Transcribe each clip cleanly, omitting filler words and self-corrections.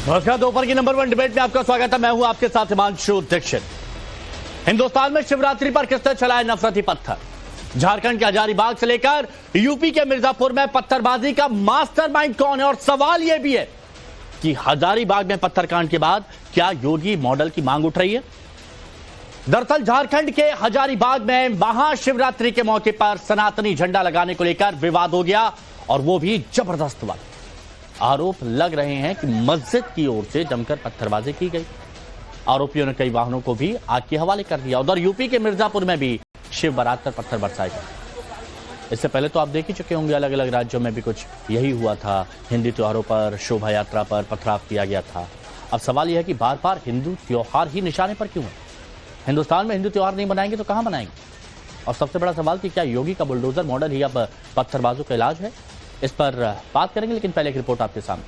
नमस्कार, दोपहर की नंबर 1 डिबेट में आपका स्वागत है। मैं हूं आपके साथ हिमांशु दीक्षित। हिंदुस्तान में शिवरात्रि पर किसने चलाए नफरती पत्थर? झारखंड के हजारीबाग से लेकर यूपी के मिर्जापुर में पत्थरबाजी का मास्टरमाइंड कौन है? और सवाल यह भी है कि हजारीबाग में पत्थरकांड के बाद क्या योगी मॉडल की मांग उठ रही है? दरअसल झारखंड के हजारीबाग में महाशिवरात्रि के मौके पर सनातनी झंडा लगाने को लेकर विवाद हो गया, और वो भी जबरदस्त वाला। आरोप लग रहे हैं कि मस्जिद की ओर से जमकर पत्थरबाजी की गई। आरोपियों ने कई वाहनों को भी आग के हवाले कर दिया। उधर यूपी के मिर्जापुर में भी शिव बारात पर पत्थर बरसाए गए। इससे पहले तो आप देख ही चुके होंगे, अलग अलग राज्यों में भी कुछ यही हुआ था। हिंदी त्योहारों पर, शोभा यात्रा पर पथराव किया गया था। अब सवाल यह है कि बार बार हिंदू त्योहार ही निशाने पर क्यों है? हिंदुस्तान में हिंदू त्योहार नहीं बनाएंगे तो कहां बनाएंगे? और सबसे बड़ा सवाल कि क्या योगी का बुलडोजर मॉडल ही अब पत्थरबाजों का इलाज है? इस पर बात करेंगे, लेकिन पहले एक रिपोर्ट आपके सामने।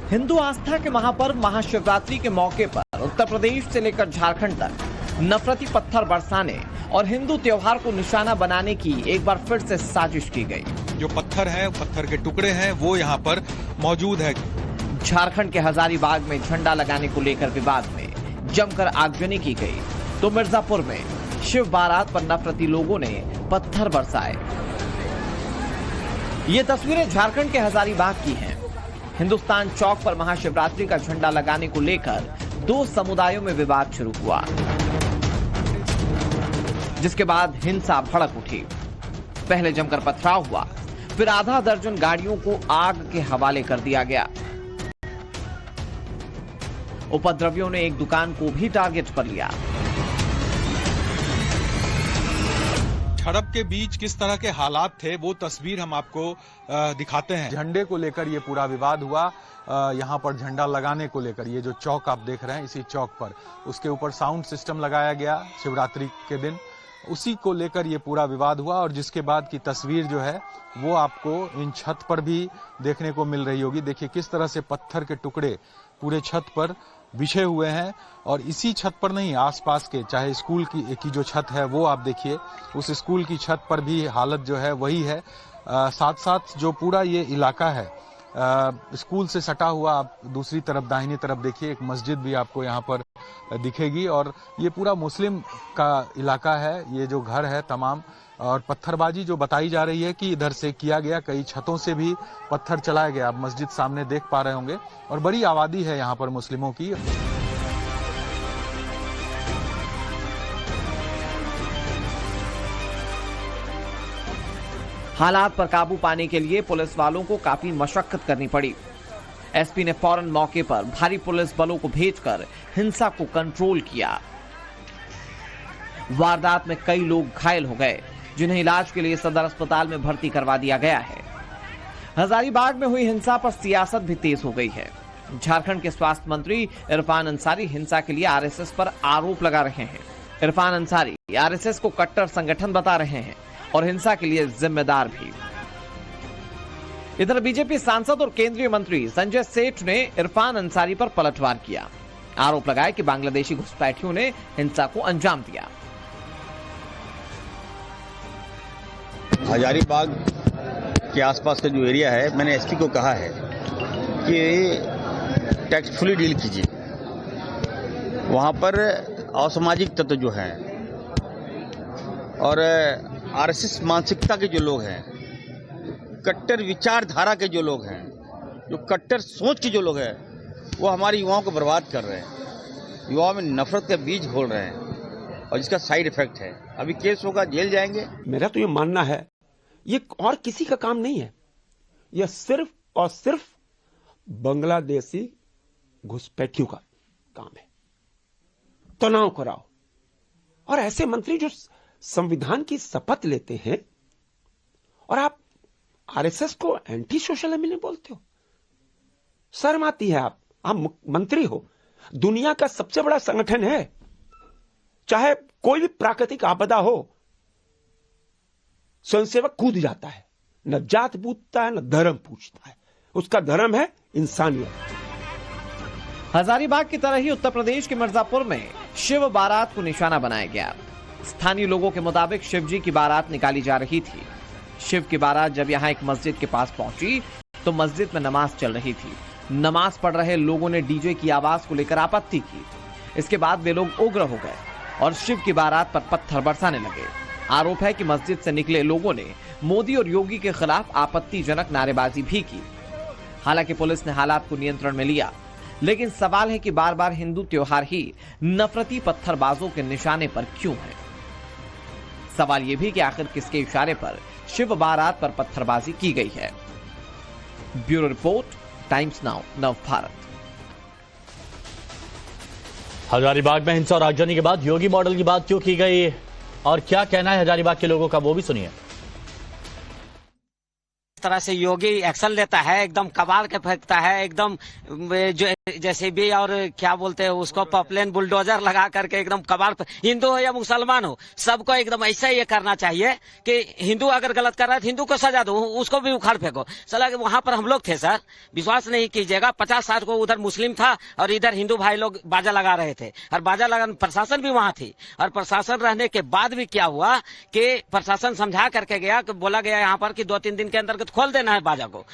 हिंदू आस्था के महापर्व महाशिवरात्रि के मौके पर उत्तर प्रदेश से लेकर झारखंड तक नफरती पत्थर बरसाने और हिंदू त्योहार को निशाना बनाने की एक बार फिर से साजिश की गई। जो पत्थर है, पत्थर के टुकड़े हैं, वो यहाँ पर मौजूद है। झारखंड के हजारीबाग में झंडा लगाने को लेकर विवाद में जमकर आगजनी की गई, तो मिर्जापुर में शिव बारात पर नफरती लोगों ने पत्थर बरसाए। ये तस्वीरें झारखंड के हजारीबाग की हैं। हिंदुस्तान चौक पर महाशिवरात्रि का झंडा लगाने को लेकर दो समुदायों में विवाद शुरू हुआ, जिसके बाद हिंसा भड़क उठी। पहले जमकर पथराव हुआ, फिर आधा दर्जन गाड़ियों को आग के हवाले कर दिया गया। उपद्रवियों ने एक दुकान को भी टारगेट कर लिया। झड़प के बीच किस तरह के हालात थे, वो तस्वीर हम आपको दिखाते हैं। झंडे को लेकर ये पूरा विवाद हुआ। यहाँ पर झंडा लगाने को लेकर ये जो चौक आप देख रहे हैं, इसी चौक पर उसके ऊपर साउंड सिस्टम लगाया गया शिवरात्रि के दिन। उसी को लेकर ये पूरा विवाद हुआ, और जिसके बाद की तस्वीर जो है वो आपको इन छत पर भी देखने को मिल रही होगी। देखिए किस तरह से पत्थर के टुकड़े पूरे छत पर बिछे हुए हैं। और इसी छत पर नहीं, आसपास के चाहे स्कूल की जो छत है वो आप देखिए, उस स्कूल की छत पर भी हालत जो है वही है। साथ साथ जो पूरा ये इलाका है स्कूल से सटा हुआ, आप दूसरी तरफ दाहिनी तरफ देखिए, एक मस्जिद भी आपको यहाँ पर दिखेगी। और ये पूरा मुस्लिम का इलाका है, ये जो घर है तमाम। और पत्थरबाजी जो बताई जा रही है कि इधर से किया गया, कई छतों से भी पत्थर चलाया गया। आप मस्जिद सामने देख पा रहे होंगे, और बड़ी आबादी है यहाँ पर मुस्लिमों की। हालात पर काबू पाने के लिए पुलिस वालों को काफी मशक्कत करनी पड़ी। एसपी ने फौरन मौके पर भारी पुलिस बलों को भेजकर हिंसा को कंट्रोल किया। वारदात में कई लोग घायल हो गए, जिन्हें इलाज के लिए सदर अस्पताल में भर्ती करवा दिया गया है। हजारीबाग में हुई हिंसा पर सियासत भी तेज हो गई है। झारखंड के स्वास्थ्य मंत्री इरफान अंसारी हिंसा के लिए आरएसएस पर आरोप लगा रहे हैं। इरफान अंसारी आरएसएस को कट्टर संगठन बता रहे हैं और हिंसा के लिए जिम्मेदार भी। इधर बीजेपी सांसद और केंद्रीय मंत्री संजय सेठ ने इरफान अंसारी पर पलटवार किया। आरोप लगाया कि बांग्लादेशी घुसपैठियों ने हिंसा को अंजाम दिया। हजारीबाग के आसपास का जो एरिया है, मैंने एसपी को कहा है कि टैक्टफुली डील कीजिए। वहां पर असामाजिक तत्व जो हैं और आरएसएस मानसिकता के जो लोग हैं, कट्टर विचारधारा के जो लोग हैं, जो कट्टर सोच के जो लोग हैं, वो हमारे युवाओं को बर्बाद कर रहे हैं। युवाओं में नफरत का बीज घोल रहे हैं, और जिसका साइड इफेक्ट है अभी केस होगा, जेल जाएंगे। मेरा तो ये मानना है ये और किसी का काम नहीं है, यह सिर्फ और सिर्फ बांग्लादेशी घुसपैठियों का काम है। तनाव कराओ, और ऐसे मंत्री जो संविधान की शपथ लेते हैं, और आप आरएसएस को एंटी सोशल एमिनेंट बोलते हो। शर्म आती है। आप मंत्री हो, दुनिया का सबसे बड़ा संगठन है। चाहे कोई भी प्राकृतिक आपदा हो, स्वयंसेवक कूद जाता है, न जात पूछता है, न धर्म पूछता है। उसका धर्म है इंसानियत। हजारीबाग की तरह ही उत्तर प्रदेश के मिर्जापुर में शिव बारात को निशाना बनाया गया। स्थानीय लोगों के मुताबिक शिव जी की बारात निकाली जा रही थी। शिव की बारात जब यहां एक मस्जिद के पास पहुंची तो मस्जिद में नमाज चल रही थी। नमाज पढ़ रहे लोगों ने डीजे की आवाज को लेकर आपत्ति की। इसके बाद वे लोग उग्र हो गए और शिव की बारात पर पत्थर बरसाने लगे। आरोप है कि मस्जिद से निकले लोगों ने मोदी और योगी के खिलाफ आपत्तिजनक नारेबाजी भी की। हालांकि पुलिस ने हालात को नियंत्रण में लिया, लेकिन सवाल है कि बार बार हिंदू त्योहार ही नफरती पत्थरबाजों के निशाने पर क्यों है। सवाल यह भी कि आखिर किसके इशारे पर शिव बारात पर पत्थरबाजी की गई है। ब्यूरो रिपोर्ट, टाइम्स नाउ, नव भारत। हजारीबाग में हिंसा और आगजनी के बाद योगी मॉडल की बात क्यों की गई और क्या कहना है हजारीबाग के लोगों का, वो भी सुनिए। तरह से योगी एक्शन लेता है, एकदम कबाड़ के फेंकता है, एकदम जो जैसे भी और क्या बोलते हैं उसको पॉपलेन बुलडोजर लगा करके एकदम कबाड़ पे, हिंदू हो या मुसलमान हो सबको एकदम ऐसा ये करना चाहिए कि हिंदू अगर गलत कर रहा है तो हिंदू को सजा दो, उसको भी उखाड़ फेंको। सला वहां पर हम लोग थे सर, विश्वास नहीं कीजिएगा, 50-60 को उधर मुस्लिम था और इधर हिंदू भाई लोग बाजा लगा रहे थे और बाजा लगा, प्रशासन भी वहां थी और प्रशासन रहने के बाद भी क्या हुआ कि प्रशासन समझा करके गया कि बोला गया यहाँ पर कि 2-3 दिन के अंदर खोल देना है बाजा को।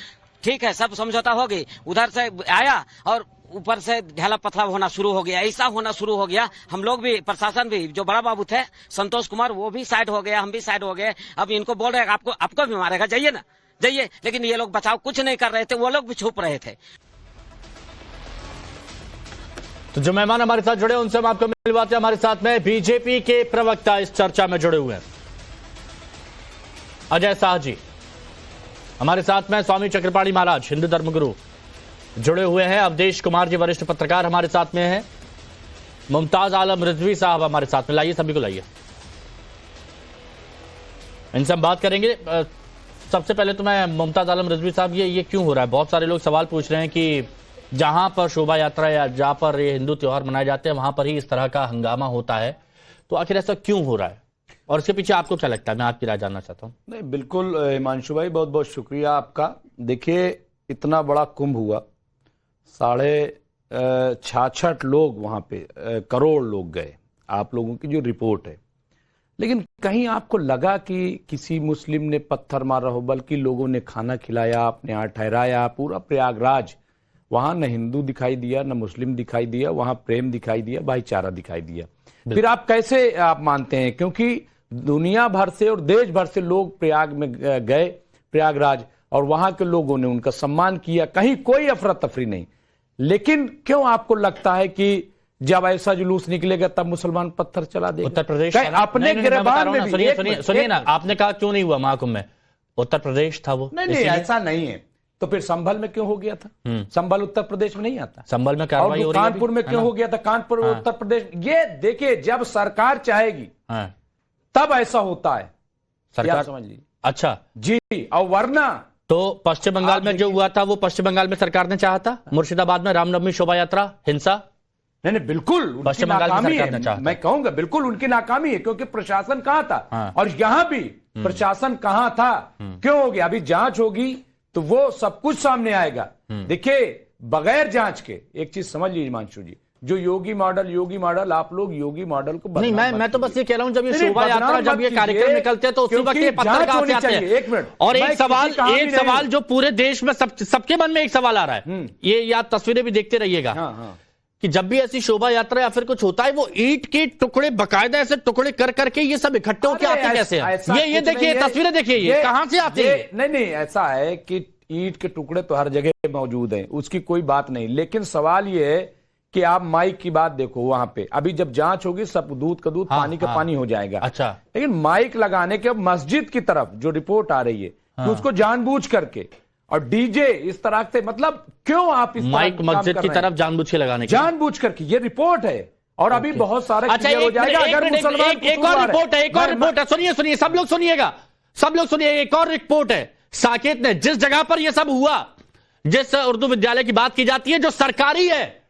ठीक है, सब समझौता हो गई, उधर से आया और ऊपर से ढेला पथला होना शुरू हो गया, ऐसा होना शुरू हो गया। हम लोग भी, प्रशासन भी, जो बड़ा बाबू थे संतोष कुमार, वो भी साइड हो गया, हम भी साइड हो गए। अब इनको बोल रहे हैं आपको भी मारेगा, जाइए ना जाइए, लेकिन ये लोग बचाव कुछ नहीं कर रहे थे, वो लोग भी छुप रहे थे। तो जो मेहमान हमारे साथ जुड़े उनसे हम आपको मिलवाते हैं। हमारे साथ में बीजेपी के प्रवक्ता इस चर्चा में जुड़े हुए हैं, अजय शाह जी। हमारे साथ में स्वामी चक्रपाणी महाराज, हिंदू धर्मगुरु, जुड़े हुए हैं। अवधेश कुमार जी, वरिष्ठ पत्रकार, हमारे साथ में हैं। मुमताज आलम रिजवी साहब हमारे साथ में, लाइए सभी को लाइए, इनसे हम बात करेंगे। सबसे पहले तो मैं मुमताज आलम रिजवी साहब, ये क्यों हो रहा है? बहुत सारे लोग सवाल पूछ रहे हैं कि जहां पर शोभा यात्रा या जहां पर ये हिंदू त्योहार मनाए जाते हैं वहां पर ही इस तरह का हंगामा होता है, तो आखिर ऐसा क्यों हो रहा है और इसके पीछे आपको क्या लगता है? मैं आपकी राय जानना चाहता हूं। नहीं, बिल्कुल हिमांशु भाई, बहुत बहुत शुक्रिया आपका। देखिए, इतना बड़ा कुंभ हुआ, 66 लोग वहां पे, करोड़ लोग गए, आप लोगों की जो रिपोर्ट है, लेकिन कहीं आपको लगा कि किसी मुस्लिम ने पत्थर मारा हो? बल्कि लोगों ने खाना खिलाया, अपने यहाँ ठहराया। पूरा प्रयागराज, वहां न हिंदू दिखाई दिया न मुस्लिम दिखाई दिया, वहां प्रेम दिखाई दिया, भाईचारा दिखाई दिया। फिर आप कैसे आप मानते हैं? क्योंकि दुनिया भर से और देश भर से लोग प्रयाग में गए, प्रयागराज, और वहां के लोगों ने उनका सम्मान किया, कहीं कोई अफरा तफरी नहीं। लेकिन क्यों आपको लगता है कि जब ऐसा जुलूस निकलेगा तब मुसलमान पत्थर चला देगा? उत्तर प्रदेश अपने गिरबान में सुनिए ना, आपने कहा क्यों नहीं हुआ महाकुंभ में? उत्तर प्रदेश था वो। नहीं, ऐसा नहीं है। तो फिर संभल में क्यों हो गया था? संभल उत्तर प्रदेश में नहीं आता। संभल में कार्रवाई हो रही है। कानपुर में क्यों हो गया था? कानपुर उत्तर प्रदेश। ये देखिए, जब सरकार चाहेगी तब ऐसा होता है, सरकार समझ लीजिए। अच्छा जी, और वरना तो पश्चिम बंगाल में जो हुआ था वो पश्चिम बंगाल में सरकार ने चाहा था। मुर्शिदाबाद में रामनवमी शोभा यात्रा, हिंसा, नहीं, बिल्कुल पश्चिम बंगाल में सरकार ने चाहा। मैं कहूंगा बिल्कुल उनकी नाकामी है, क्योंकि प्रशासन कहां था और यहां भी प्रशासन कहां था, क्यों हो गया? अभी जांच होगी तो वो सब कुछ सामने आएगा। देखिए, बगैर जांच के एक चीज समझ लीजिए हिमांशु जी, जो योगी मॉडल, आप लोग योगी मॉडल को नहीं, मैं तो बस ये कह रहा हूं, जब ये शोभा यात्रा, जब ये कार्यक्रम निकलते हैं तो उसी वक्त ये पत्थर कहां से आते हैं? एक मिनट, और एक सवाल जो पूरे देश में सबके मन में एक सवाल आ रहा है, ये आप तस्वीरें भी देखते रहिएगा कि जब भी ऐसी शोभा यात्रा या फिर कुछ होता है, वो ईंट के टुकड़े, बाकायदा ऐसे टुकड़े कर करके ये सब इकट्ठे होकर आते कैसे हैं? ये देखिए, तस्वीरें देखिए, ये कहां से आती है? नहीं, ऐसा है कि ईंट के टुकड़े तो हर जगह मौजूद हैं, उसकी कोई बात नहीं। लेकिन सवाल ये है कि आप माइक की बात देखो, वहां पे अभी जब जांच होगी सब दूध का दूध, पानी का पानी हो जाएगा। अच्छा, लेकिन माइक लगाने के मस्जिद की तरफ जो रिपोर्ट आ रही है कि उसको जानबूझ करके और डीजे इस तरह से, मतलब क्यों आप इस माइक मस्जिद की तरफ जानबूझ के लगाने की? जानबूझ करके, ये रिपोर्ट है और अभी बहुत सारे अच्छा, एक और रिपोर्ट है, सुनिए, सब लोग सुनिएगा, एक और रिपोर्ट है। साकेत ने जिस जगह पर यह सब हुआ, जिस उर्दू विद्यालय की बात की जाती है जो सरकारी है,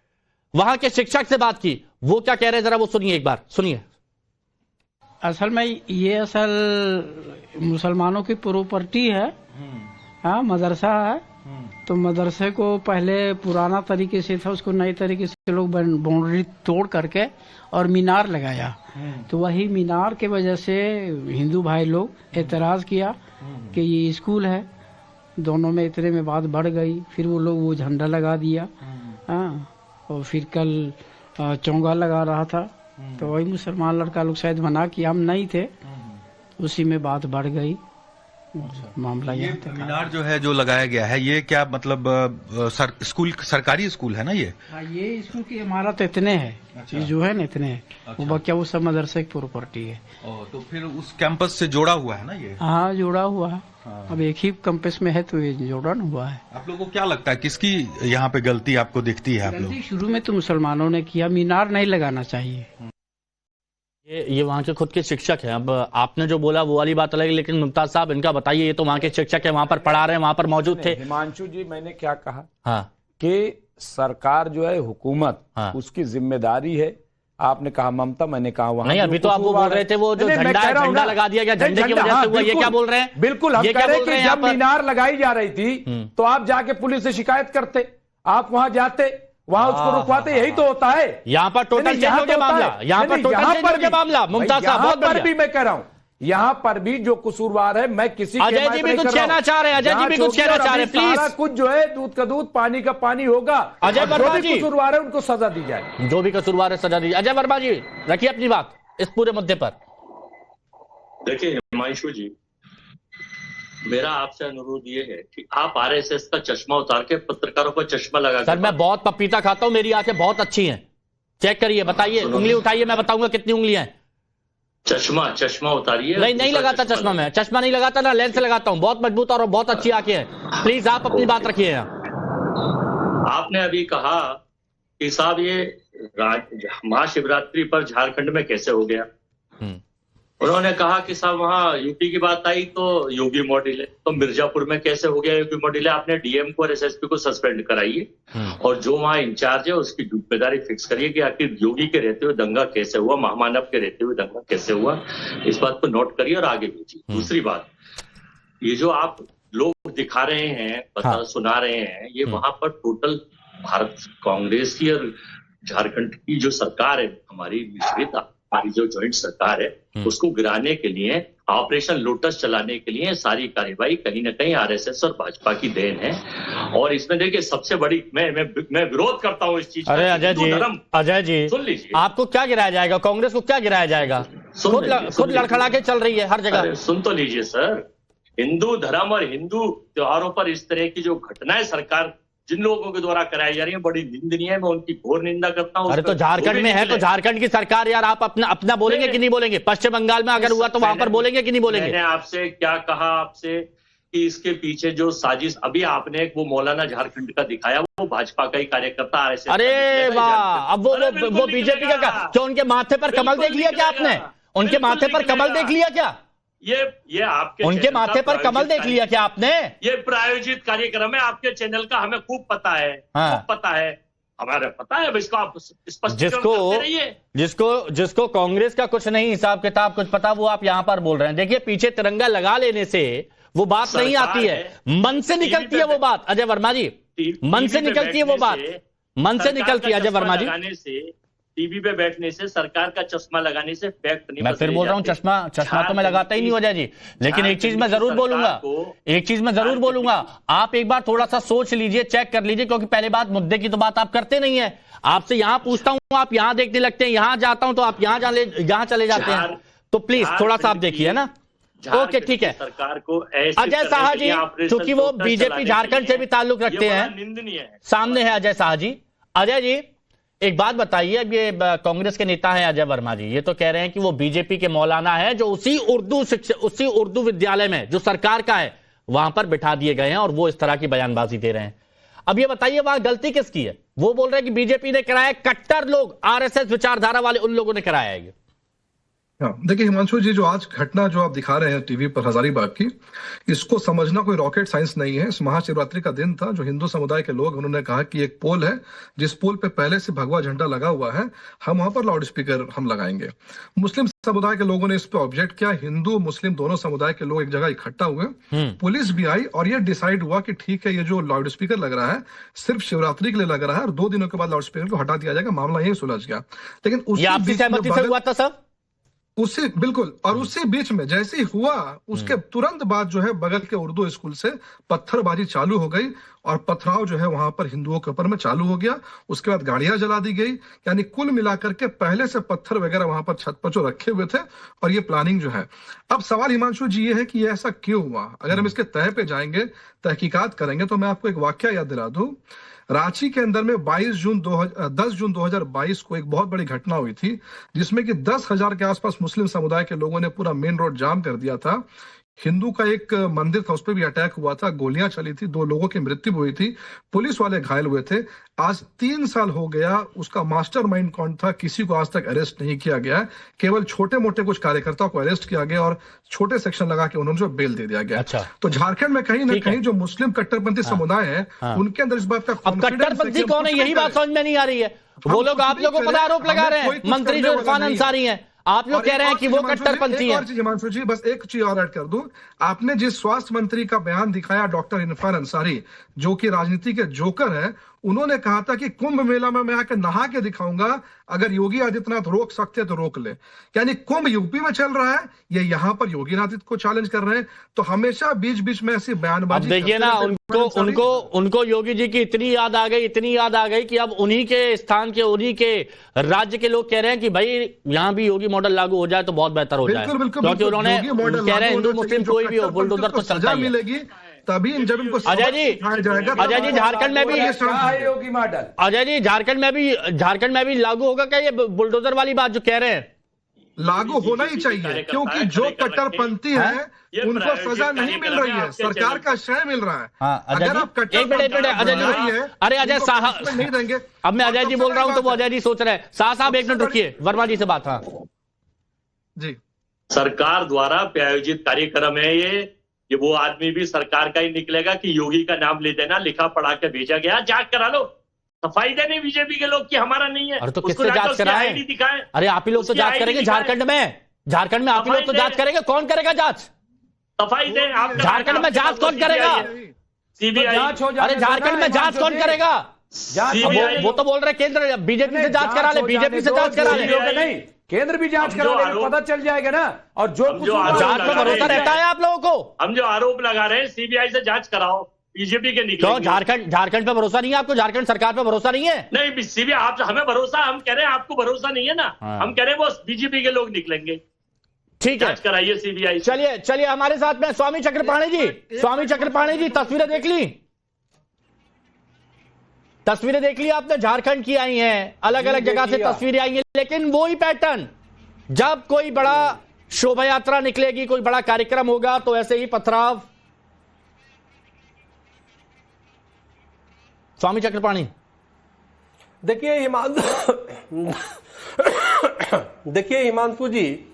वहां के शिक्षक से बात की, वो क्या कह रहे हैं जरा वो सुनिए, एक बार सुनिए। असल में ये असल मुसलमानों की प्रॉपर्टी है, हाँ, मदरसा है, तो मदरसे को पहले पुराना तरीके से था, उसको नए तरीके से लोग बाउंड्री तोड़ करके और मीनार लगाया। तो वही मीनार के वजह से हिंदू भाई लोग एतराज किया कि ये स्कूल है, दोनों में इतने में बात बढ़ गई। फिर वो लोग वो झंडा लगा दिया। हाँ, और फिर कल चोंगा लगा रहा था, तो वही मुसलमान लड़का लोग शायद मना किया, हम नहीं थे, उसी में बात बढ़ गई। मामला ये यहाँ तक आया। मीनार जो है जो लगाया गया है, ये क्या मतलब स्कूल सरकारी स्कूल है ना ये? हाँ, ये स्कूल की इमारत इतने है, ये जो है ना इतने है। वो बाकी वो सब मदरसे की प्रॉपर्टी है। तो फिर उस कैंपस से जोड़ा हुआ है ना ये? हाँ, जोड़ा हुआ है। अब एक ही कैंपस में है तो ये जोड़न हुआ है। आप लोगों को क्या लगता है किसकी यहाँ पे गलती आपको दिखती है? आप लोग गलती शुरू में तो मुसलमानों ने किया, मीनार नहीं लगाना चाहिए। ये वहाँ के खुद के शिक्षक हैं। अब आपने जो बोला वो वाली बात अलग है, लेकिन मुमताज साहब इनका बताइए, ये तो वहाँ के शिक्षक है, वहाँ पर पढ़ा रहे हैं, वहाँ पर मौजूद थे। हिमांशु जी, मैंने क्या कहा हाँ, कि सरकार जो है, हुकूमत, हाँ। उसकी जिम्मेदारी है। आपने कहा ममता, मैंने कहा वहां नहीं, अभी तो आप वो बोल रहे थे वो जो झंडा लगा दिया गया, झंडे की वजह से हुआ, ये क्या बोल रहे हैं? बिल्कुल, हम ये कह क्या रहे बोल हैं रहे कि हैं यहाँ जब पर? मीनार लगाई जा रही थी तो आप जाके पुलिस से शिकायत करते, आप वहां जाते, वहां उसको रुकवाते, यही तो होता है। यहाँ पर टोटल चेंज हो गया मामला, यहाँ पर टोटल चेंज हो गया मामला। मुमताज साहब, बहुत पर बढ़िया। भी मैं कह रहा हूं, यहाँ पर भी जो कसूरवार है, मैं किसी के अजय जी हिमायत भी नहीं कुछ कर रहा कहना हूं। चाह रहे हैं, अजय जी भी कुछ कहना चाह रहे हैं, प्लीज। सारा कुछ जो है, दूध का दूध, पानी का पानी होगा। अजय और जो वर्मा भी जी, कसूरवार है उनको सजा दी जाए। जो भी कसूरवार है सजा दीजिए। अजय वर्मा जी, रखिए अपनी बात इस पूरे मुद्दे पर। देखिए हिमांशु जी, मेरा आपसे अनुरोध ये है कि आप आरएसएस का चश्मा उतार के पत्रकारों को चश्मा लगा सर, मैं बहुत पपीता खाता हूं, मेरी आंखें बहुत अच्छी हैं। चेक करिए, बताइए, उंगली उठाइए, मैं बताऊंगा कितनी उंगलियां हैं। चश्मा उतारिए। नहीं लगाता चश्मा, मैं चश्मा नहीं लगाता ना, लेंस लगाता हूं। बहुत मजबूत और बहुत अच्छी आंखें हैं। प्लीज आप अपनी बात रखिए यहाँ। आपने अभी कहा कि साहब ये महाशिवरात्रि पर झारखंड में कैसे हो गया। उन्होंने कहा कि साहब वहाँ यूपी की बात आई तो योगी मॉडल है, तो मिर्जापुर में कैसे हो गया योगी मॉडल है। आपने डीएम को और एसएसपी को सस्पेंड कराइए और जो वहाँ इंचार्ज है उसकी जिम्मेदारी फिक्स करिए कि आखिर योगी के रहते हुए दंगा कैसे हुआ, महामानव के रहते हुए दंगा कैसे हुआ। इस बात को नोट करिए और आगे भेजिए। दूसरी बात, ये जो आप लोग दिखा रहे हैं, सुना रहे हैं, ये वहां पर टोटल भारत कांग्रेस की और झारखंड की जो सरकार है, हमारी मिश्रित, हमारी जो ज्वाइंट सरकार है, उसको गिराने के लिए, ऑपरेशन लोटस चलाने के लिए सारी कार्यवाही कहीं ना कहीं आरएसएस और भाजपा की देन है। और इसमें देखिए सबसे बड़ी, मैं विरोध करता हूं इस चीज का। अरे अजय जी, सुन लीजिए, आपको क्या गिराया जाएगा? कांग्रेस को क्या गिराया जाएगा? खुद लड़खड़ा के चल रही है हर जगह। सुन तो लीजिए सर, हिंदू धर्म और हिंदू त्योहारों पर इस तरह की जो घटनाएं सरकार जिन लोगों के द्वारा कराई जा रही है, बड़ी निंदनीय है। मैं उनकी घोर निंदा करता हूं। अरे तो झारखंड में है तो झारखंड की सरकार, यार आप अपना बोलेंगे कि नहीं बोलेंगे? पश्चिम बंगाल में अगर हुआ तो वहां पर बोलेंगे कि नहीं बोलेंगे? मैंने आपसे क्या कहा आपसे कि इसके पीछे जो साजिश, अभी आपने वो मौलाना झारखंड का दिखाया, वो भाजपा का ही कार्यकर्ता आरएसएस। अरे वाह, अब वो बीजेपी का क्या उनके माथे पर कमल देख लिया क्या आपने? उनके माथे पर कमल देख लिया क्या? ये आपके उनके माथे पर कमल देख लिया क्या आपने? ये प्रायोजित कार्यक्रम है आपके चैनल का, हमें खूब पता है। हाँ। खूब पता है, हमारे पता है। इसको आप स्पष्ट जिसको कांग्रेस का कुछ नहीं हिसाब किताब कुछ पता, वो आप यहाँ पर बोल रहे हैं। देखिए, पीछे तिरंगा लगा लेने से वो बात नहीं आती है, मन से निकलती है वो बात। अजय वर्मा जी, मन से निकलती है वो बात, मन से निकलती है अजय वर्मा जी। टीवी पे बैठने से, सरकार का चश्मा लगाने से फैक्ट नहीं। मैं फिर बोल रहा हूँ, चश्मा तो मैं लगाता ही नहीं अजय जी, लेकिन एक चीज मैं जरूर बोलूंगा, आप एक बार थोड़ा सा सोच लीजिए, चेक कर लीजिए, क्योंकि पहले बात, मुद्दे की तो बात आप करते नहीं है। आपसे यहाँ पूछता हूँ, आप यहाँ देखने लगते हैं, यहाँ जाता हूँ तो आप यहाँ चले जाते हैं। तो प्लीज थोड़ा सा आप देखिए ना। ओके, ठीक है। सरकार को अजय शाह जी, क्योंकि वो बीजेपी झारखंड से भी ताल्लुक रखते हैं, निंदनीय है। सामने है अजय शाह जी। अजय जी, एक बात बताइए, अब ये कांग्रेस के नेता हैं अजय वर्मा जी, ये तो कह रहे हैं कि वो बीजेपी के मौलाना है, जो उसी उर्दू विद्यालय में जो सरकार का है वहां पर बिठा दिए गए हैं, और वो इस तरह की बयानबाजी दे रहे हैं। अब ये बताइए, वहां गलती किसकी है? वो बोल रहे हैं कि बीजेपी ने कराया, कट्टर लोग, आरएसएस विचारधारा वाले उन लोगों ने कराया है। हाँ, देखिए हिमांशु जी, जो आज घटना जो आप दिखा रहे हैं टीवी पर हजारीबाग की, इसको समझना कोई रॉकेट साइंस नहीं है। इस महाशिवरात्रि का दिन था। जो हिंदू समुदाय के लोग, उन्होंने कहा कि एक पोल है जिस पोल पे पहले से भगवा झंडा लगा हुआ है, हम वहां पर लाउड स्पीकर हम लगाएंगे। मुस्लिम समुदाय के लोगों ने इस पर ऑब्जेक्ट किया। हिंदू मुस्लिम दोनों समुदाय के लोग एक जगह इकट्ठा हुए, पुलिस भी आई और ये डिसाइड हुआ कि ठीक है, ये जो लाउड स्पीकर लग रहा है सिर्फ शिवरात्रि के लिए लग रहा है और 2 दिनों के बाद लाउड स्पीकर को हटा दिया जाएगा। मामला यही सुलझ गया। लेकिन आपसी सहमति से हुआ था सब उससे बिल्कुल, और उसी बीच में जैसे ही हुआ उसके तुरंत बाद जो है बगल के उर्दू स्कूल से पत्थरबाजी चालू हो गई और पथराव जो है वहां पर हिंदुओं के ऊपर में चालू हो गया। उसके बाद गाड़ियां जला दी गई। यानी कुल मिलाकर के पहले से पत्थर वगैरह वहां पर छत पर जो रखे हुए थे और ये प्लानिंग जो है। अब सवाल हिमांशु जी ये है कि ये ऐसा क्यों हुआ। अगर हम इसके तह पे जाएंगे, तहकीकात करेंगे, तो मैं आपको एक वाकया याद दिला दूं। रांची के अंदर में 10 जून 2022 को एक बहुत बड़ी घटना हुई थी, जिसमें कि 10,000 के आसपास मुस्लिम समुदाय के लोगों ने पूरा मेन रोड जाम कर दिया था। हिंदू का एक मंदिर था, उस पर भी अटैक हुआ था, गोलियां चली थी, 2 लोगों की मृत्यु हुई थी, पुलिस वाले घायल हुए थे। आज 3 साल हो गया। उसका मास्टरमाइंड कौन था, किसी को आज तक अरेस्ट नहीं किया गया। केवल छोटे मोटे कुछ कार्यकर्ताओं को अरेस्ट किया गया और छोटे सेक्शन लगा के उन्होंने जो बेल दे दिया गया। अच्छा। तो झारखंड में कहीं ना कहीं जो मुस्लिम कट्टरपंथी समुदाय है, उनके अंदर इस बात का अब कट्टरपंथी कौन है, यही बात समझ में नहीं आ रही है। वो लोग आप लोगों पर आरोप लगा रहे हैं, मंत्री जो इरफान अंसारी हैं, आप लोग कह रहे हैं कि वो कट्टरपंथी है। हिमांशु जी, बस एक चीज और ऐड कर दूं। आपने जिस स्वास्थ्य मंत्री का बयान दिखाया, डॉक्टर इरफान अंसारी, जो कि राजनीति के जोकर है, उन्होंने कहा था कि कुंभ मेला में मैं आकर नहा के दिखाऊंगा, अगर योगी आदित्यनाथ रोक सकते तो रोक ले। यानी कुंभ यूपी में चल रहा है, ये यहाँ पर योगी आदित्य को चैलेंज कर रहे हैं। तो हमेशा बीच बीच में ऐसी बयानबाजी। अब देखिए ना, उनको योगी जी की इतनी याद आ गई कि अब उन्हीं के स्थान के, उन्हीं के राज्य के लोग कह रहे हैं कि भाई यहाँ भी योगी मॉडल लागू हो जाए तो बहुत बेहतर हो जाए, क्योंकि उन्होंने कह रहे हैं हिंदू मुस्लिम कोई भी हो, बुलडोजर तो चलता ही मिलेगी। तभी जब इनको अजय जी झारखंड में भी योगी मॉडल, अजय जी झारखंड में भी लागू होगा क्या ये बुलडोजर वाली बात जो कह रहे हैं? लागू होना ही चाहिए, क्योंकि जो कट्टरपंथी है उनको सजा नहीं मिल रही है, सरकार का श्रेय मिल रहा है। अगर आप कट्टरपंथी अजय जी, अरे अजय साहब नहीं देंगे। अब मैं अजय जी बोल रहा हूं तो वो अजय जी सोच रहे हैं। साहब 1 मिनट रुकिए, वर्मा जी से बात। हाँ जी, सरकार द्वारा प्रायोजित कार्यक्रम है ये वो आदमी भी सरकार का ही निकलेगा कि योगी का नाम ले देना, लिखा पढ़ा के भेजा गया, जांच करा लो। सफाई देने बीजेपी के लोग कि हमारा नहीं है। अरे तो किससे जांच कराएं? दिखाएं। अरे आप ही लोग तो जांच करेंगे झारखंड में आप ही लोग तो जांच करेंगे। कौन करेगा जांच? सफाई दें आप। झारखंड में जांच कौन करेगा? सीबीआई। अरे झारखंड में जांच कौन करेगा? वो तो बोल रहे केंद्र बीजेपी से जांच करा ले, बीजेपी से जांच करा ले। नहीं, केंद्र भी जांच करा ले, पता चल जाएगा ना। और जो जांच पर भरोसा रहता है आप लोगों को? हम जो आरोप लगा रहे हैं, सीबीआई से जांच कराओ, बीजेपी के निकले। झारखंड पे भरोसा नहीं है आपको? झारखंड सरकार पे भरोसा नहीं है? नहीं, सीबीआई आप हमें भरोसा, हम कह रहे हैं आपको भरोसा नहीं है ना। हम कह रहे हैं वो बीजेपी के लोग निकलेंगे। ठीक है, जांच कराइए सीबीआई। चलिए हमारे साथ में स्वामी चक्रपाणी जी, तस्वीरें देख ली? तस्वीरें देख ली आपने? झारखंड की आई हैं, अलग अलग जगह से तस्वीरें आई हैं, लेकिन वो ही पैटर्न, जब कोई बड़ा शोभा यात्रा निकलेगी, कोई बड़ा कार्यक्रम होगा तो ऐसे ही पथराव। स्वामी चक्रपाणी, देखिए हिमांशु जी,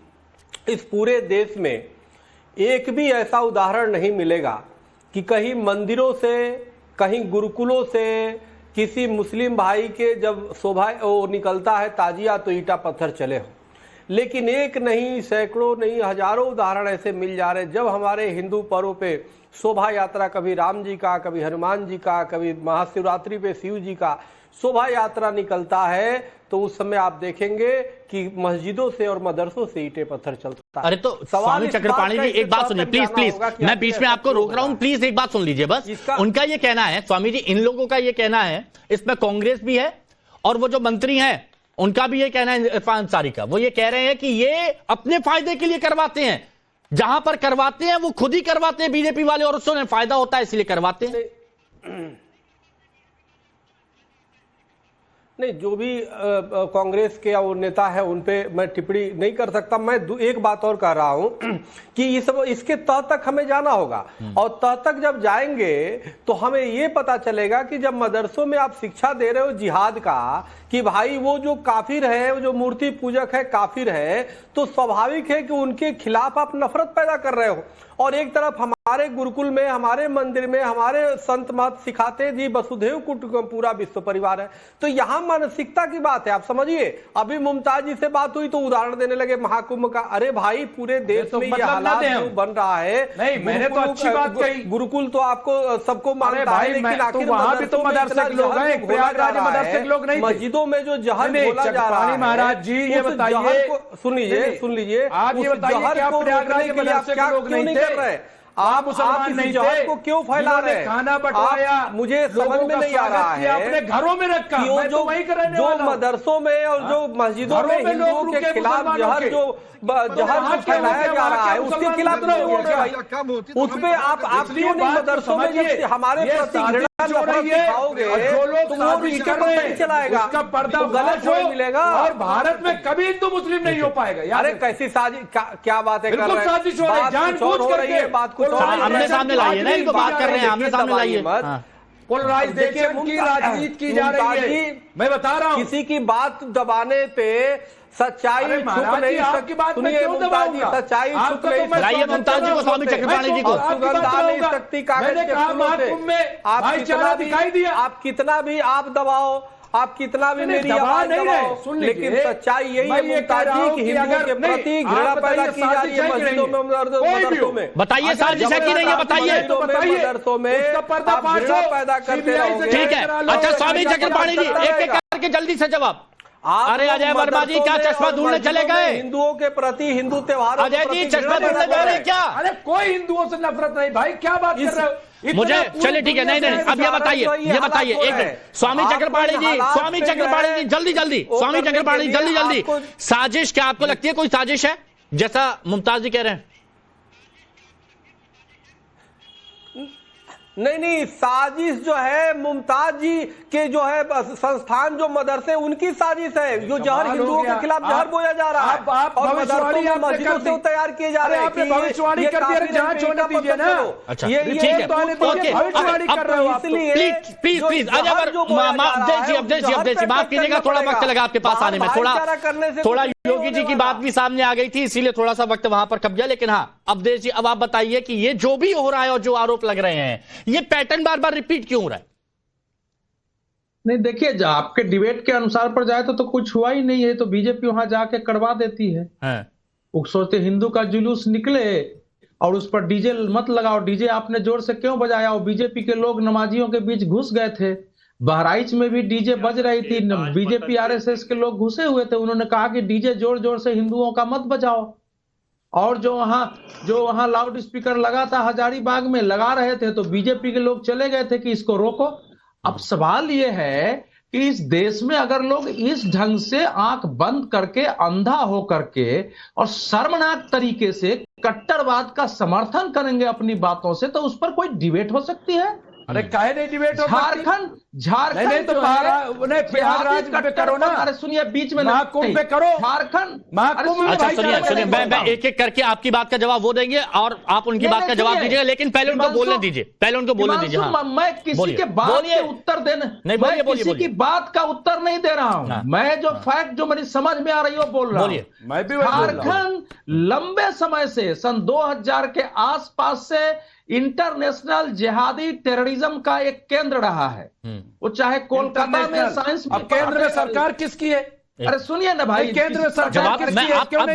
इस पूरे देश में एक भी ऐसा उदाहरण नहीं मिलेगा कि कहीं मंदिरों से, कहीं गुरुकुलों से किसी मुस्लिम भाई के जब शोभा निकलता है ताजिया तो ईटा पत्थर चले हो। लेकिन एक नहीं, सैकड़ों नहीं, हजारों उदाहरण ऐसे मिल जा रहे हैं जब हमारे हिंदू पर्व पे शोभा यात्रा, कभी राम जी का, कभी हनुमान जी का, कभी महाशिवरात्रि पे शिव जी का शोभा यात्रा निकलता है, तो उस समय आप देखेंगे कि मस्जिदों से और मदरसों से ईंटें पत्थर चलता है। अरे तो स्वामी चक्रपाणी जी एक बात सुनिए प्लीज, मैं बीच में आपको रोक रहा हूं, प्लीज एक बात सुन लीजिए बस। उनका ये कहना है, स्वामी जी, इन लोगों का ये कहना है, इसमें कांग्रेस भी है और वो जो मंत्री हैं उनका भी ये कहना है, इरफान अंसारी का, वो ये कह रहे हैं कि ये अपने फायदे के लिए करवाते हैं, जहां पर करवाते हैं वो खुद ही करवाते हैं बीजेपी वाले, और उससे फायदा होता है इसलिए करवाते हैं। नहीं, जो भी कांग्रेस के वो नेता है उन पे मैं टिप्पणी नहीं कर सकता। मैं एक बात और कह रहा हूं कि इसके तह तक हमें जाना होगा, और तह तक जब जाएंगे तो हमें ये पता चलेगा कि जब मदरसों में आप शिक्षा दे रहे हो जिहाद का, कि भाई वो जो काफिर है, वो जो मूर्ति पूजक है काफिर है, तो स्वाभाविक है कि उनके खिलाफ आप नफरत पैदा कर रहे हो। और एक तरफ हमारे गुरुकुल में, हमारे मंदिर में हमारे संत महंत सिखाते जी वसुधैव कुटुंबकम, पूरा विश्व परिवार है। तो यहाँ मानसिकता की बात है, आप समझिए। अभी मुमताज जी से बात हुई तो उदाहरण देने लगे महाकुंभ का। अरे भाई, पूरे देश में ये हालात जो बन रहा है, नहीं, मैंने तो अच्छी बात कही। गुरुकुल तो आपको सबको मानता है, लेकिन आखिर वहां भी तो मदरसे के लोग हैं, प्रयागराज मदरसे के लोग नहीं, मस्जिदों में जो जहर बोला जा रहा है। महाराज जी ये बताइए, सुन लीजिए, आप ये बताइए कि आप प्रयागराज मदरसे के लोग नहीं कर रहे, आप मुसलमान नहीं थे, को क्यों फैला रहे हैं? खाना बंटवाया, मुझे समझ में नहीं आ रहा है, अपने घरों में रखा, मैं तो वही करने वाला हूं। मदरसों में और जो मस्जिदों में हिंदुओं के खिलाफ जहर जहर फैलाया जा रहा है, उसके खिलाफ उस पे आप क्यों नहीं मदरसों में जब हमारे प्रति दिखाओगे तो वो भी चलाएगा, उसका पर्दा गलत जो मिलेगा। और भारत में कभी हिंदू मुस्लिम नहीं हो पाएगा। अरे कैसी साजिश, क्या बातें कर रहे हैं? साजिश हो रही है, जानबूझ करके बात कुछ आमने सामने लाइए ना, इनको बात कर रहे हैं, आमने सामने लाइए। पोलराइज देखिए, उनकी राजनीति की जा रही है, मैं बता रहा हूँ। किसी की बात दबाने पे सच्चाई छुप नहीं सकती। सुनिए मुमताज जी, सच्चाई छुप नहीं लाइए मुमताज जी को, स्वामी चक्रपाणी जी को। सुगंधा नहीं सकती कागज के फूलों से। आप कितना भी आप दबाओ, आप कितना भी मेरी आवाज दबाओ, लेकिन सच्चाई यही है मुमताज जी कि हिंदुओं के प्रति घृणा पैदा की जा रही है मस्जिदों में, मदरसों में। बताइए साजिश है कि नहीं है, बताइए। मदरसों में आप घृणा पैदा करते रहोगे। ठीक है, अच्छा स्वामी चक्रपाणी जी, एक एक करके जल्दी से जवाब। अरे अजय वर्मा जी, क्या चश्मा ढूंढने चले गए? हिंदुओं के प्रति, हिंदू त्योहारों अजय जी चश्मा ढूंढने गए रहे क्या? अरे कोई हिंदुओं से नफरत नहीं भाई, क्या बात कर रहे हो? मुझे चलिए ठीक है, नहीं अब ये बताइए एक मिनट, स्वामी चक्रपाणी जी जल्दी स्वामी चक्रपाणी जल्दी साजिश, क्या आपको लगती है कोई साजिश है जैसा मुमताज जी कह रहे हैं? नहीं, साजिश जो है मुमताज जी के जो है संस्थान, जो मदरसे, उनकी साजिश है। जो जहर हिंदुओं के खिलाफ जहर बोया जा रहा है, और मदरसों में मस्जिदों से तैयार किए जा रहे हैं। आपने भविष्यवाणी कर दी, जांच होने दीजिए ना। अच्छा ये भविष्यवाणी कर रहे हो आप, इसलिए प्लीज अजय माफ कीजिएगा, थोड़ा वक्त लगा आपके पास आने में, थोड़ा योगी जी की बात भी सामने आ गई थी, इसीलिए थोड़ा सा वक्त वहां पर कब गया। लेकिन हाँ, अवधेश जी अब आप बताइए कि ये जो भी हो रहा है और जो आरोप लग रहे हैं, ये पैटर्न बार बार रिपीट क्यों हो रहा है? नहीं देखिए, जब आपके डिबेट के अनुसार पर जाए तो कुछ हुआ ही नहीं है, तो बीजेपी वहां जाके करवा देती है। वो सोचते हिंदू का जुलूस निकले और उस पर डीजे मत लगाओ। डीजे आपने जोर से क्यों बजाया? और बीजेपी के लोग नमाजियों के बीच घुस गए थे, बहराइच में भी डीजे बज रही थी, बीजेपी आरएसएस के लोग घुसे हुए थे, उन्होंने कहा कि डीजे जोर जोर से हिंदुओं का मत बजाओ। और जो वहां लाउड स्पीकर लगा था हजारीबाग में, लगा रहे थे, तो बीजेपी के लोग चले गए थे कि इसको रोको। अब सवाल यह है कि इस देश में अगर लोग इस ढंग से आंख बंद करके, अंधा हो करके और शर्मनाक तरीके से कट्टरवाद का समर्थन करेंगे अपनी बातों से, तो उस पर कोई डिबेट हो सकती है? अरे काहे नहीं डिबेट हो? झारखंड तो प्रयागराज में करो ना। अरे सुनिए, बीच में महाकुंभ में करो, झारखंड महाकुंभ। अच्छा सुनिए, मैं एक एक करके आपकी बात का जवाब वो देंगे और आप उनकी बात का जवाब दीजिएगा, लेकिन पहले उनको बोलने दीजिए, मैं किसी के बात के उत्तर मैं किसी की बात का उत्तर नहीं दे रहा हूं, मैं जो फैक्ट, जो मेरी समझ में आ रही है वो बोल रहा हूं। मैं भी झारखंड लंबे समय से, सन 2000 के आसपास से इंटरनेशनल जिहादी टेररिज्म का एक केंद्र रहा है। वो चाहे कोलकाता में साइंस, अब केंद्र में सरकार किसकी है? अरे सुनिए ना भाई, केंद्र में सरकार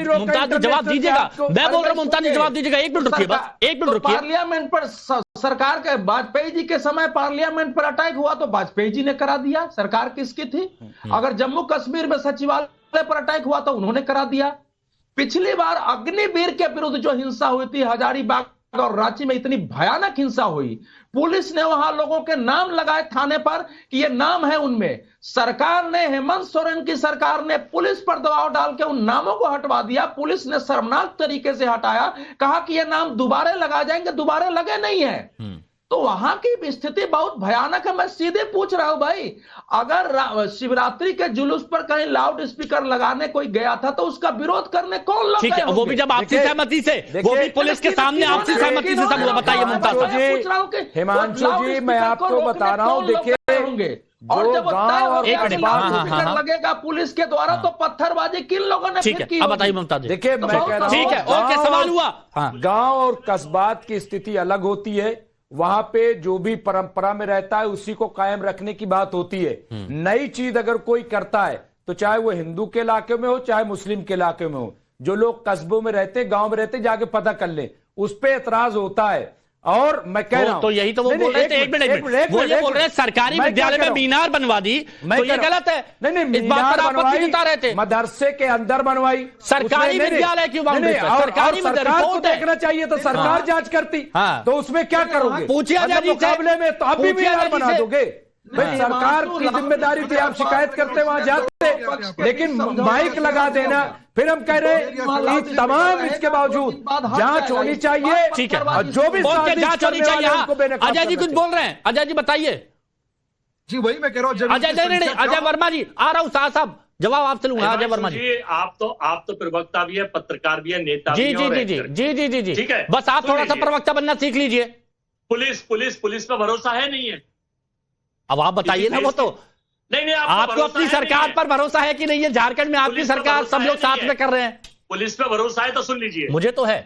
मुमताज जवाब दीजिएगा, मैं बोल रहा हूं मुमताज जवाब दीजिएगा। एक मिनट रुकिए, बस एक मिनट रुकिए। पार्लियामेंट पर सरकार के, वाजपेयी जी के समय पार्लियामेंट पर अटैक हुआ तो वाजपेयी जी ने करा दिया, सरकार किसकी थी? अगर जम्मू कश्मीर में सचिवालय पर अटैक हुआ तो उन्होंने करा दिया। पिछली बार अग्निवीर के विरुद्ध जो हिंसा हुई थी हजारीबाग और रांची में, इतनी भयानक हिंसा हुई, पुलिस ने वहां लोगों के नाम लगाए थाने पर कि ये नाम है उनमें। सरकार ने, हेमंत सोरेन की सरकार ने पुलिस पर दबाव डाल के उन नामों को हटवा दिया। पुलिस ने शर्मनाक तरीके से हटाया, कहा कि ये नाम दोबारा लगा जाएंगे, दोबारा लगे नहीं है। तो वहां की स्थिति बहुत भयानक है। मैं सीधे पूछ रहा हूं भाई, अगर शिवरात्रि के जुलूस पर कहीं लाउड स्पीकर लगाने कोई गया था तो उसका विरोध करने कौन लोग ठीक है, वो भी जब आपसी सहमति से, वो भी पुलिस के सामने आपसी सहमति से सब हुआ। बताइए मुमताज साहब। हिमांशु जी, मैं आपको बता रहा हूँ, देखिए और जब हाँ। लगेगा पुलिस के द्वारा तो पत्थरबाजी किन लोगों ने ठीक है, अब बताइए मुमताज। देखिए मैं कह रहा हूँ, ठीक है, ओके, सवाल हुआ। गांव और कस्बात की स्थिति अलग होती है। वहां पे जो भी परंपरा में रहता है उसी को कायम रखने की बात होती है। नई चीज अगर कोई करता है तो चाहे वो हिंदू के इलाके में हो चाहे मुस्लिम के इलाके में हो, जो लोग कस्बों में रहते, गांव में रहते, जाके पता कर ले, उस पे एतराज होता है। और मैं कह रहा हूं, तो यही तो वो बोल रहे थे। एक मिनट, वो ये बोल रहे हैं सरकारी विद्यालय में मीनार बनवा दी, तो ये गलत है। नहीं, इस बात पर आपत्ति जता रहे थे। मदरसे के अंदर बनवाई, सरकारी विद्यालय क्यों बाउंड्री पर? सरकारी सरकार को देखना चाहिए तो सरकार जांच करती, तो उसमें क्या करोगे? पूछिए आजादी मुकाबले में तो अब भी मीनार बना दोगे? भाई सरकार की जिम्मेदारी थी, आप शिकायत करते वहां जाते, लेकिन माइक लगा देना, फिर हम कह रहे हैं कि तमाम इसके बावजूद जांच होनी चाहिए। ठीक है, और जो भी जांच होनी चाहिए। अजय जी कुछ बोल रहे हैं, अजय जी बताइए। जी वही मैं कह रहा हूँ। अजय वर्मा जी, आ रहा हूँ साहब, जवाब आपसे लूंगा। अजय वर्मा जी, आप तो प्रवक्ता भी है, पत्रकार भी है, नेता भी है। जी, ठीक है, बस आप थोड़ा सा प्रवक्ता बनना सीख लीजिए। पुलिस पर भरोसा है नहीं है? अब आप बताइए ना। वो तो नहीं, आपको अपनी सरकार पर भरोसा है कि नहीं है? झारखंड में आपकी सरकार, सब लोग साथ में कर रहे हैं। पुलिस पे भरोसा है तो सुन लीजिए। मुझे तो है।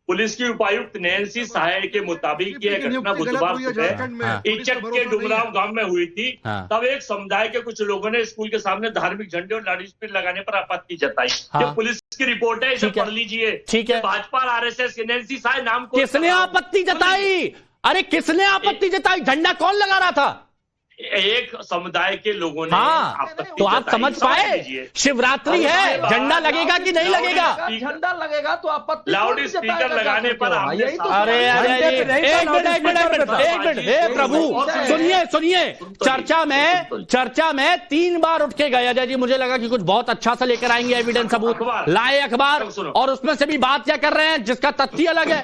पुलिस की उपायुक्त नैन्सी सहाय के मुताबिक ये घटना बुधवार सुबह इचक के डुमराव गांव में हुई थी। तब एक समुदाय के कुछ लोगों ने स्कूल के सामने धार्मिक झंडे और लाठी स्पीकर लगाने पर आपत्ति जताई। ये पुलिस की रिपोर्ट है, इसे पढ़ लीजिए। ठीक है, भाजपा और आरएसएस के नैन्सी सहाय नाम को किसने आपत्ति जताई? अरे किसने आपत्ति जताई? झंडा कौन लगा रहा था? एक समुदाय के लोगों ने। तो आप समझ पाए, शिवरात्रि है, झंडा लगेगा कि नहीं लगेगा? झंडा लगेगा तो आपत्ति लाउड स्पीकर लगाने पर अरे एक मिनट, हे प्रभु, सुनिए। चर्चा में 3 बार उठ के गए अजय जी। मुझे लगा कि कुछ बहुत अच्छा सा लेकर आएंगे, एविडेंस सबूत लाए, अखबार, और उसमें से भी बात क्या कर रहे हैं जिसका तथ्य अलग है।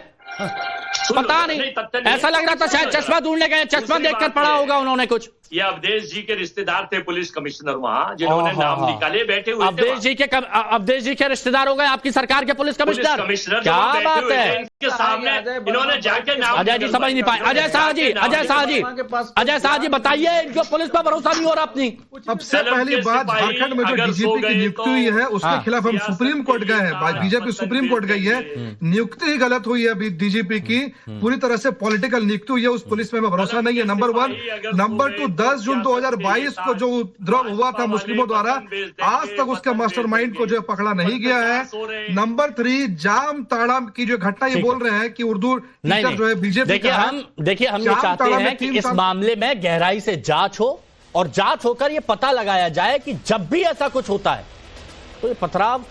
पता नहीं, ऐसा लग रहा था शायद चश्मा ढूंढने गए, चश्मा देखकर पढ़ा होगा उन्होंने कुछ। ये अवधेश जी के रिश्तेदार थे, पुलिस कमिश्नर वहां, जिन्होंने नाम निकाले, बैठे हुए थे। अवधेश जी के रिश्तेदार हो गए आपकी सरकार के पुलिस कमिश्नर? क्या बात है? इनके सामने इन्होंने जाके नाम। अजय जी समझ नहीं पाए। अजय शाह जी बताइए, इनको पुलिस पर भरोसा नहीं हो रहा अपनी? सबसे पहली बात, झारखंड में जो डीजीपी की नियुक्ति हुई है उसके खिलाफ हम सुप्रीम कोर्ट गए हैं। बीजेपी सुप्रीम कोर्ट गई है, नियुक्ति ही गलत हुई है अभी डीजीपी की, पूरी तरह से पॉलिटिकल नियुक्ति हुई है। उस पुलिस में भरोसा नहीं है, नंबर 1। नंबर 2, 10 जून 2022 को जो उपद्रव हुआ था मुस्लिमों द्वारा, आज तक उसके मास्टरमाइंड को जो पकड़ा नहीं गया है। नंबर 3, जाम ताड़ा की जो घटना ये बोल रहे हैं कि उर्दू टीचर जो है बीजेपी। देखिए हम ये चाहते हैं कि इस मामले में गहराई से जांच हो, और जांच होकर ये पता लगाया जाए कि जब भी ऐसा कुछ होता है तो ये पथराव